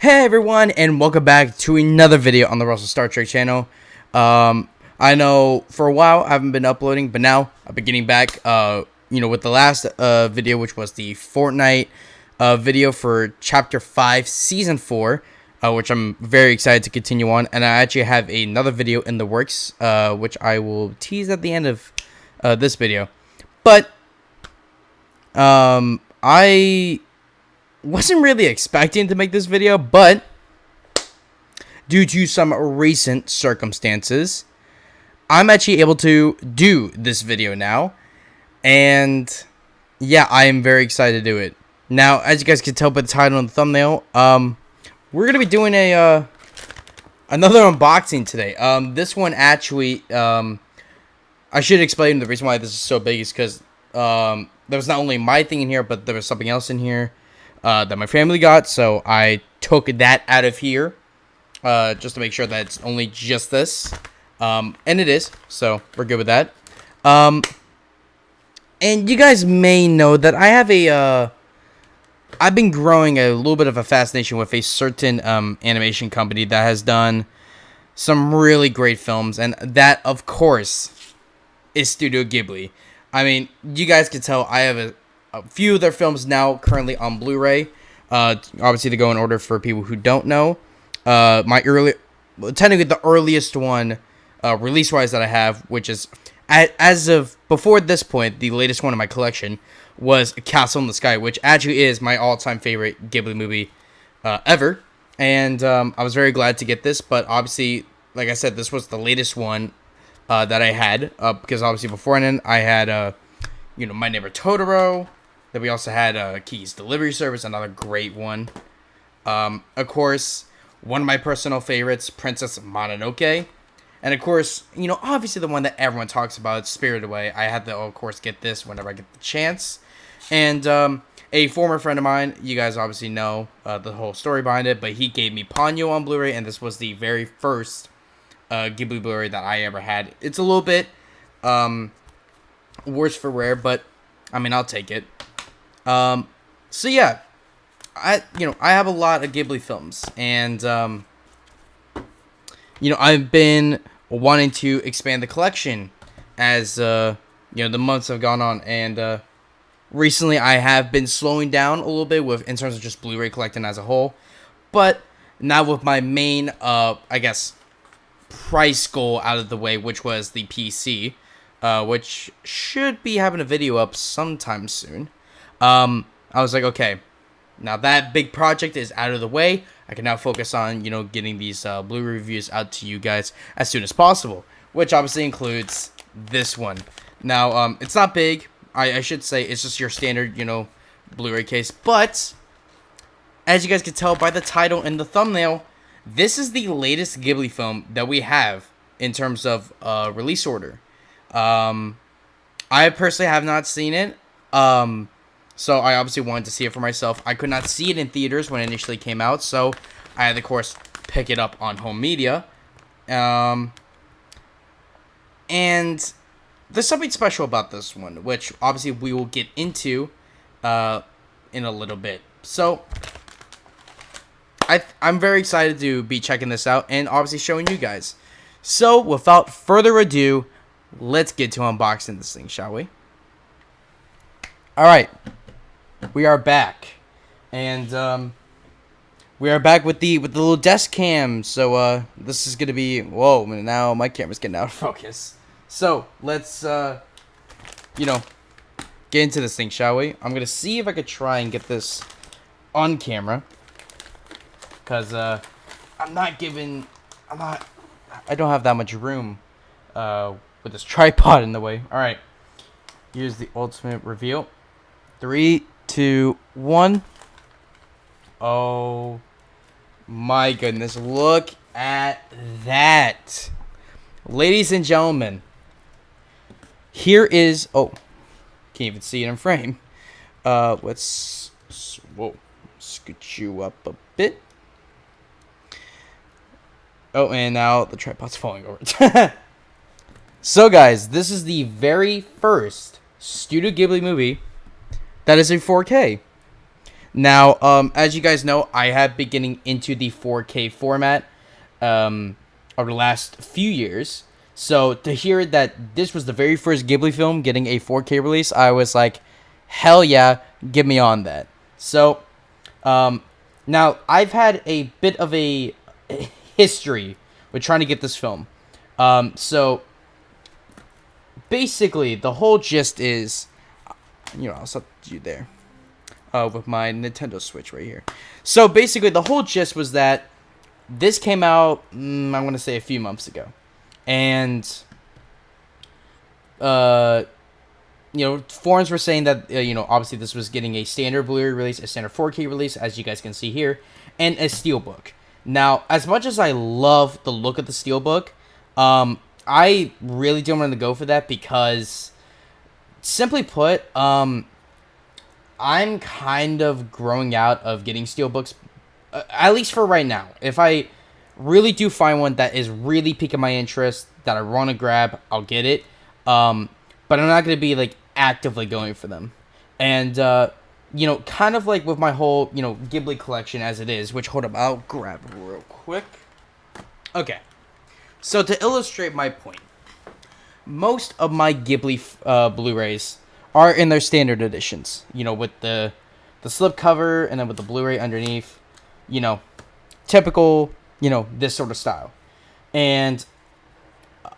Hey everyone, and welcome back to another video on the RussellStarTrek channel. I know for a while I haven't been uploading, but now I've been getting back, with the last video, which was the Fortnite video for Chapter 5, Season 4, which I'm very excited to continue on. And I actually have another video in the works, which I will tease at the end of this video. But, I wasn't really expecting to make this video, but due to some recent circumstances, I'm actually able to do this video now, and yeah, I am very excited to do it. Now, as you guys can tell by the title and the thumbnail, we're gonna be doing a another unboxing today. This one actually, I should explain the reason why this is so big is because there was not only my thing in here, but there was something else in here that my family got, so I took that out of here just to make sure that it's only just this, and it is, so we're good with that. And you guys may know that I have I've been growing a little bit of a fascination with a certain animation company that has done some really great films, and that, of course, is Studio Ghibli. I mean, you guys can tell I have a few of their films now currently on Blu-ray. Obviously, they go in order for people who don't know. Technically the earliest one, release-wise, that I have, which is, as of before this point, the latest one in my collection was Castle in the Sky, which actually is my all-time favorite Ghibli movie ever. And I was very glad to get this, but obviously, like I said, this was the latest one that I had, because obviously before then I had, My Neighbor Totoro. Then we also had Kiki's Delivery Service, another great one. Of course, one of my personal favorites, Princess Mononoke. And of course, obviously the one that everyone talks about, Spirited Away. I had to, of course, get this whenever I get the chance. And a former friend of mine, you guys obviously know the whole story behind it, but he gave me Ponyo on Blu-ray, and this was the very first Ghibli Blu-ray that I ever had. It's a little bit worse for wear, but I mean, I'll take it. So yeah, I have a lot of Ghibli films, and I've been wanting to expand the collection as the months have gone on, and recently I have been slowing down a little bit in terms of just Blu-ray collecting as a whole, but now with my main price goal out of the way, which was the PC, which should be having a video up sometime soon. I was like, okay, now that big project is out of the way, I can now focus on, getting these Blu-ray reviews out to you guys as soon as possible, which obviously includes this one. Now, it's not big. I should say it's just your standard, Blu-ray case, but as you guys can tell by the title and the thumbnail, this is the latest Ghibli film that we have in terms of release order. I personally have not seen it, so I obviously wanted to see it for myself. I could not see it in theaters when it initially came out, so I had to, of course, pick it up on home media. And there's something special about this one, which obviously we will get into in a little bit. So I'm very excited to be checking this out and obviously showing you guys. So without further ado, let's get to unboxing this thing, shall we? Alright, we are back. And we are back with the little desk cam. So this is gonna be, whoa, now my camera's getting out of focus. So let's get into this thing, shall we? I'm gonna see if I could try and get this on camera, because I don't have that much room with this tripod in the way. Alright, here's the ultimate reveal. 3, 2, 1. Oh my goodness, look at that. Ladies and gentlemen, here is, oh, can't even see it in frame. Let's, scoot you up a bit. Oh, and now the tripod's falling over. So guys, this is the very first Studio Ghibli movie that is a 4K. Now, as you guys know, I have been getting into the 4K format over the last few years. So to hear that this was the very first Ghibli film getting a 4K release, I was like, hell yeah, get me on that. So, now I've had a bit of a history with trying to get this film. So basically, the whole gist is, I'll set you there with my Nintendo Switch right here. So basically, the whole gist was that this came out, I'm going to say a few months ago. And, forums were saying that, obviously this was getting a standard Blu-ray release, a standard 4K release, as you guys can see here, and a Steelbook. Now, as much as I love the look of the Steelbook, I really don't want to go for that because, simply put, I'm kind of growing out of getting Steelbooks, at least for right now. If I really do find one that is really piquing my interest, that I want to grab, I'll get it. But I'm not going to be, like, actively going for them. And, kind of like with my whole, Ghibli collection as it is, which, hold up, I'll grab it real quick. Okay. So, to illustrate my point, most of my Ghibli Blu-rays are in their standard editions, with the slipcover and then with the Blu-ray underneath, typical, this sort of style. And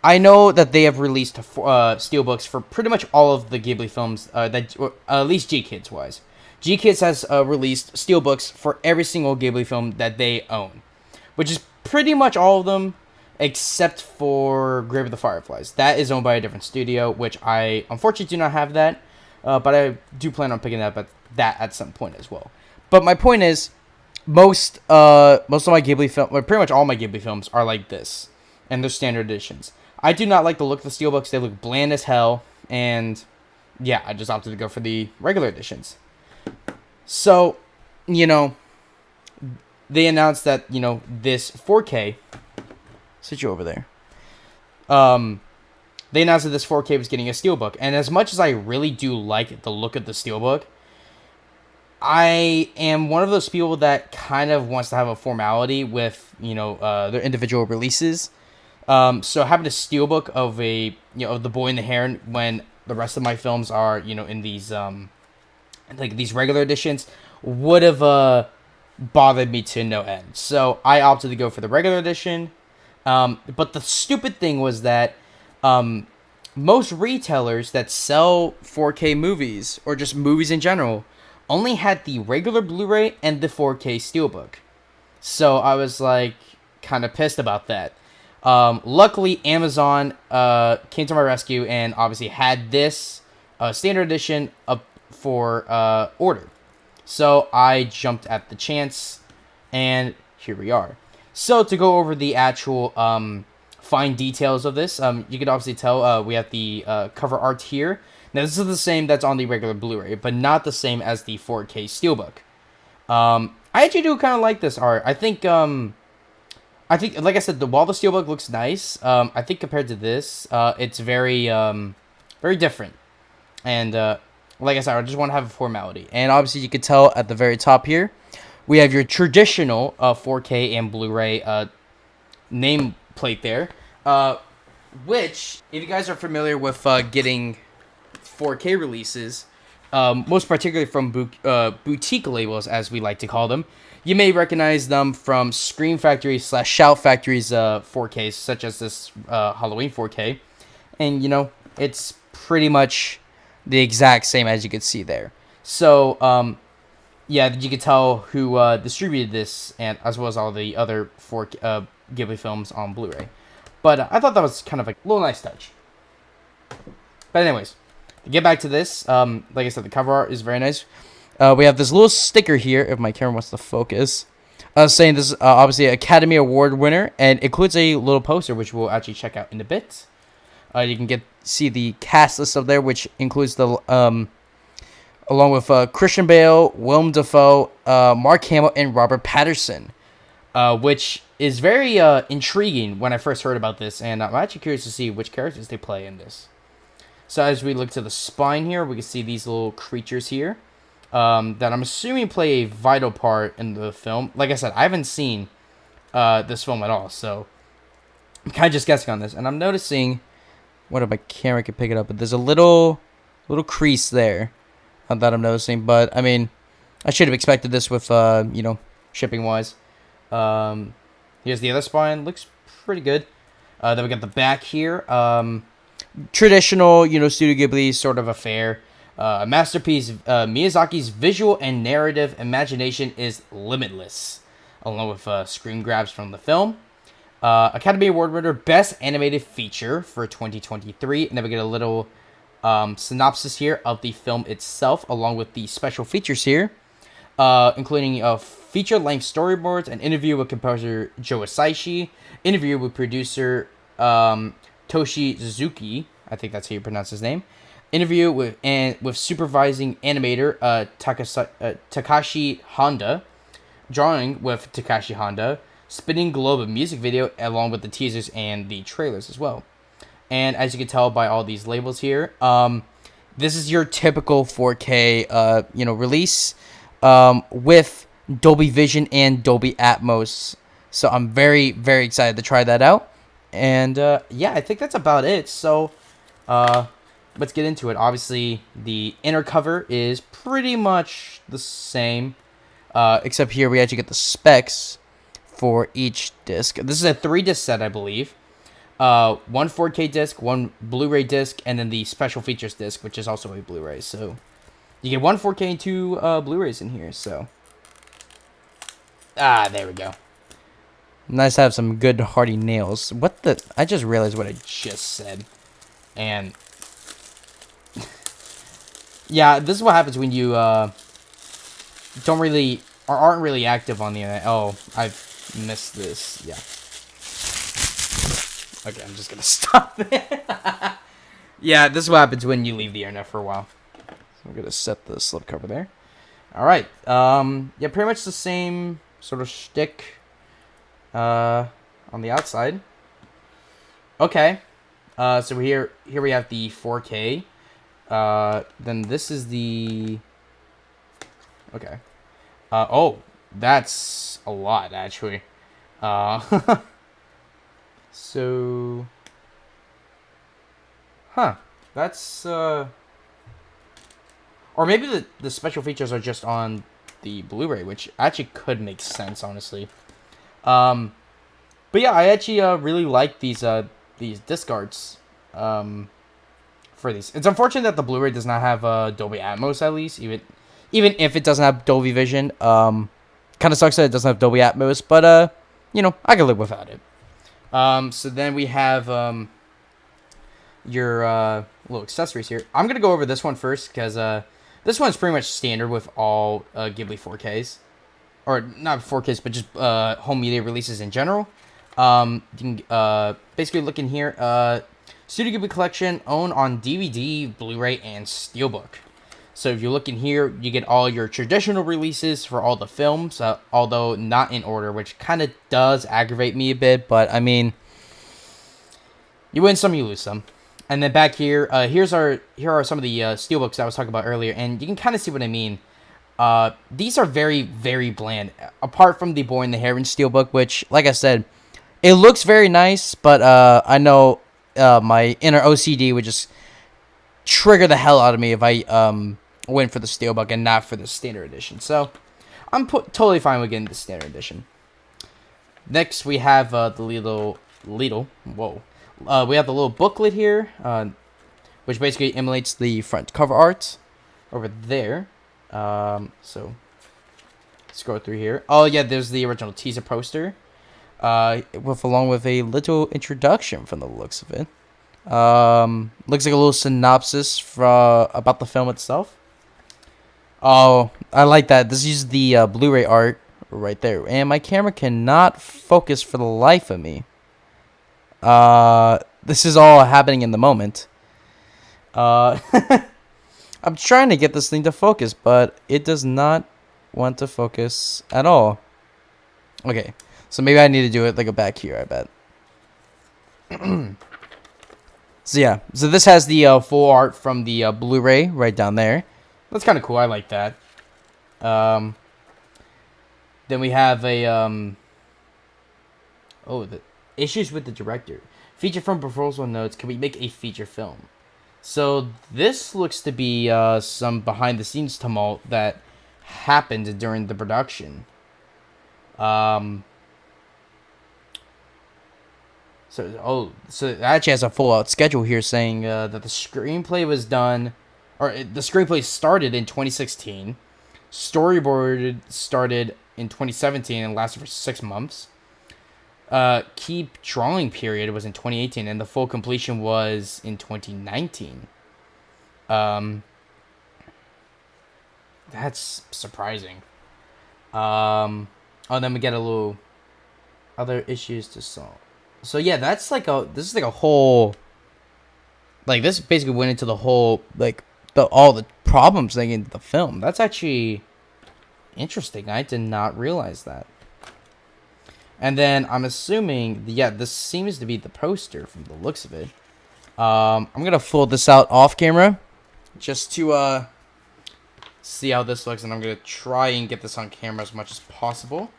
I know that they have released steelbooks for pretty much all of the Ghibli films, at least G-Kids wise. G-Kids has released steelbooks for every single Ghibli film that they own, which is pretty much all of them except for Grave of the Fireflies. That is owned by a different studio, which I unfortunately do not have that, but I do plan on picking up that at some point as well. But my point is, most of my Ghibli films, pretty much all my Ghibli films, are like this, and they're standard editions. I do not like the look of the steelbooks. They look bland as hell, and yeah, I just opted to go for the regular editions. So, they announced that, this 4K, sit you over there, they announced that this 4K was getting a steelbook, and as much as I really do like the look of the steelbook, I am one of those people that kind of wants to have a formality with, their individual releases. So having a steelbook of of The Boy and the Heron when the rest of my films are, in these, like these regular editions would have, bothered me to no end. So I opted to go for the regular edition. But the stupid thing was that, most retailers that sell 4K movies or just movies in general only had the regular Blu-ray and the 4K steelbook. So I was like kind of pissed about that. Luckily, Amazon came to my rescue and obviously had this standard edition up for order. So I jumped at the chance, and here we are. So to go over the actual fine details of this, you can obviously tell we have the cover art here. Now this is the same that's on the regular Blu-ray, but not the same as the 4K steelbook. I actually do kind of like this art. I think, like I said, while the steelbook looks nice, I think compared to this, it's very, very different. And like I said, I just want to have a formality. And obviously, you can tell at the very top here, we have your traditional 4K and Blu-ray nameplate there. Which, if you guys are familiar with getting 4K releases, most particularly from boutique labels, as we like to call them, you may recognize them from Scream Factory / Shout Factory's 4Ks, such as this Halloween 4K. And, it's pretty much the exact same as you can see there. So, yeah, you can tell who distributed this, and as well as all the other Ghibli films on Blu-ray. But I thought that was kind of a little nice touch. But anyways, to get back to this, like I said, the cover art is very nice. We have this little sticker here, if my camera wants to focus, saying this is obviously an Academy Award winner, and includes a little poster, which we'll actually check out in a bit. You can see the cast list up there, which includes the along with Christian Bale, Willem Dafoe, Mark Hamill, and Robert Pattinson, which is very intriguing when I first heard about this, and I'm actually curious to see which characters they play in this. So as we look to the spine here, we can see these little creatures here. that I'm assuming play a vital part in the film. Like I said, I haven't seen this film at all, so I'm kind of just guessing on this. And I'm noticing, what if my camera can pick it up? But there's a little crease there that I'm noticing. But I mean, I should have expected this with shipping wise. Here's the other spine. Looks pretty good. Then we got the back here. Traditional, Studio Ghibli sort of affair. A masterpiece. Miyazaki's visual and narrative imagination is limitless, along with screen grabs from the film. Academy Award winner Best Animated Feature for 2023. And then we get a little synopsis here of the film itself, along with the special features here, including feature-length storyboards, an interview with composer Joe Hisaishi, interview with producer Toshi Suzuki, I think that's how you pronounce his name, interview with supervising animator Takashi Honda, drawing with Takashi Honda, Spinning Globe music video, along with the teasers and the trailers as well. And as you can tell by all these labels here, this is your typical 4K release with Dolby Vision and Dolby Atmos. So I'm very, very excited to try that out. And yeah, I think that's about it. So let's get into it. Obviously, the inner cover is pretty much the same, except here we actually get the specs for each disc. This is a 3-disc set, I believe. One 4K disc, one Blu-ray disc, and then the special features disc, which is also a Blu-ray. So you get one 4K and two Blu-rays in here. So there we go. Nice to have some good hearty nails. What the? I just realized what I just said, and yeah, this is what happens when you don't really or aren't really active on the internet. Oh, I've missed this. Yeah. Okay, I'm just gonna stop there. Yeah, this is what happens when you leave the internet for a while. So I'm gonna set the slipcover there. All right. Yeah, pretty much the same sort of shtick on the outside. Okay. So here we have the 4K. Then this is the. Okay. Oh, that's a lot actually. So, that's, or maybe the special features are just on the Blu-ray, which actually could make sense, honestly. But yeah, I actually, really like these disc arts, for these. It's unfortunate that the Blu-ray does not have, Dolby Atmos, at least, even if it doesn't have Dolby Vision. Kind of sucks that it doesn't have Dolby Atmos, but, I can live without it. So then we have your little accessories here. I'm going to go over this one first because this one's pretty much standard with all Ghibli 4Ks. Or not 4Ks, but just home media releases in general. You can basically look in here. Studio Ghibli Collection, owned on DVD, Blu-ray, and Steelbook. So if you look in here, you get all your traditional releases for all the films, although not in order, which kind of does aggravate me a bit. But, I mean, you win some, you lose some. And then back here, here are some of the steelbooks I was talking about earlier, and you can kind of see what I mean. These are very, very bland, apart from the Boy and the Heron steelbook, which, like I said, it looks very nice, but I know my inner OCD would just trigger the hell out of me if I went for the steelbook and not for the standard edition. So I'm totally fine with getting the standard edition. Next, we have the little whoa. We have the little booklet here, which basically emulates the front cover art over there. So let's go through here. Oh yeah, there's the original teaser poster, along with a little introduction from the looks of it. Looks like a little synopsis about the film itself. Oh, I like that. This uses the Blu-ray art right there, and my camera cannot focus for the life of me. This is all happening in the moment. I'm trying to get this thing to focus, but it does not want to focus at all. Okay, so maybe I need to do it like a back here, I bet. So yeah, so this has the full art from the Blu-ray right down there. That's kind of cool. I like that. Then we have a the issues with the director. Feature film proposal notes. Can we make a feature film? So this looks to be some behind the scenes tumult that happened during the production. So it actually has a full out schedule here saying that the screenplay was done, the screenplay started in 2016, storyboarded started in 2017 and lasted for 6 months. Key drawing period was in 2018, and the full completion was in 2019. That's surprising. Then we get a little other issues to solve. So yeah, this is like a whole, like, this basically went into the whole, like, all the problems they get into the film. That's actually interesting. I did not realize that. And then I'm assuming, this seems to be the poster from the looks of it. I'm gonna fold this out off camera, just to see how this looks, and I'm gonna try and get this on camera as much as possible.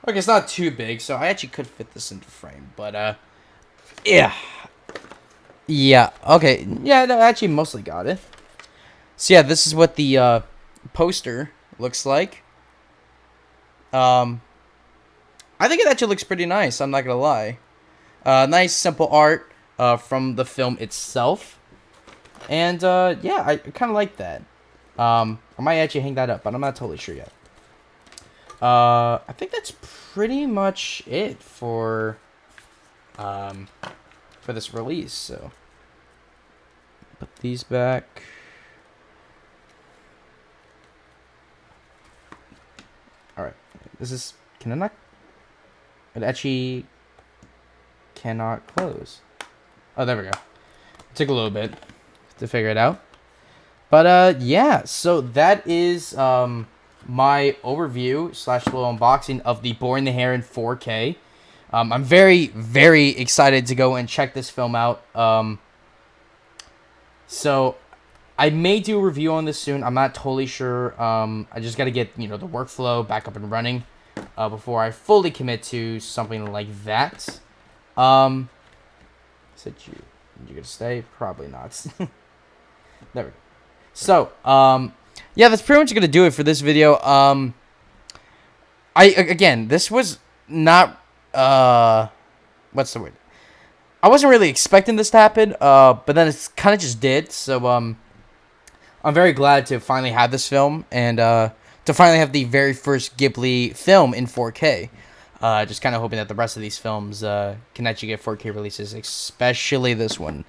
Okay, it's not too big, so I actually could fit this into frame, but, yeah. Yeah, okay. Yeah, no, I actually mostly got it. So, yeah, this is what the, poster looks like. I think it actually looks pretty nice, I'm not gonna lie. Nice, simple art, from the film itself. And, yeah, I kind of like that. I might actually hang that up, but I'm not totally sure yet. I think that's pretty much it for this release. So put these back. All right, this is, can I not? It actually cannot close. Oh, there we go. It took a little bit to figure it out, but yeah. So that is my overview / little unboxing of the Boy and the Heron 4K. I'm very, very excited to go and check this film out. So I may do a review on this soon. I'm not totally sure. I just got to get, the workflow back up and running before I fully commit to something like that. Said you gonna stay? Probably not. There we go. So, yeah, that's pretty much gonna do it for this video. Again, this was not what's the word? I wasn't really expecting this to happen, but then it's kind of just did. So I'm very glad to finally have this film, and to finally have the very first Ghibli film in 4K. Just kind of hoping that the rest of these films can actually get 4K releases, especially this one.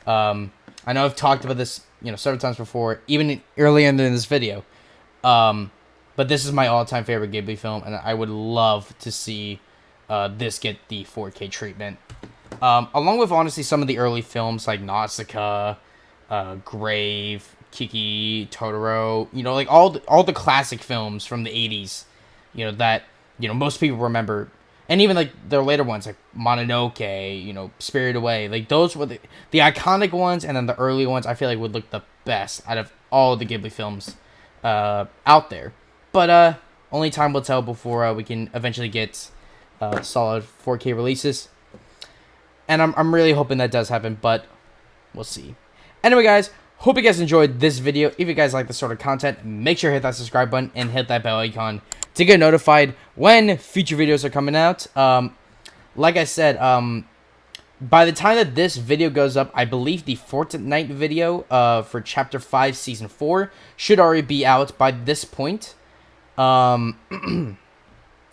I know I've talked about this, several times before, even earlier in this video. But this is my all-time favorite Ghibli film, and I would love to see this get the 4K treatment. Along with, honestly, some of the early films like Nausicaa, Grave, Kiki, Totoro, like all the classic films from the 80s, that, most people remember. And even, like, their later ones, like Mononoke, Spirited Away. Like, those were the iconic ones, and then the early ones, I feel like, would look the best out of all the Ghibli films out there. But only time will tell before we can eventually get solid 4K releases. And I'm really hoping that does happen, but we'll see. Anyway, guys, hope you guys enjoyed this video. If you guys like this sort of content, make sure to hit that subscribe button and hit that bell icon to get notified when future videos are coming out. Like I said, by the time that this video goes up, I believe the Fortnite video for Chapter 5 Season 4 should already be out by this point.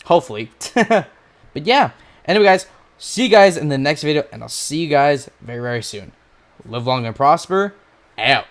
Hopefully. But yeah. Anyway, guys, see you guys in the next video, and I'll see you guys very, very soon. Live long and prosper. Out.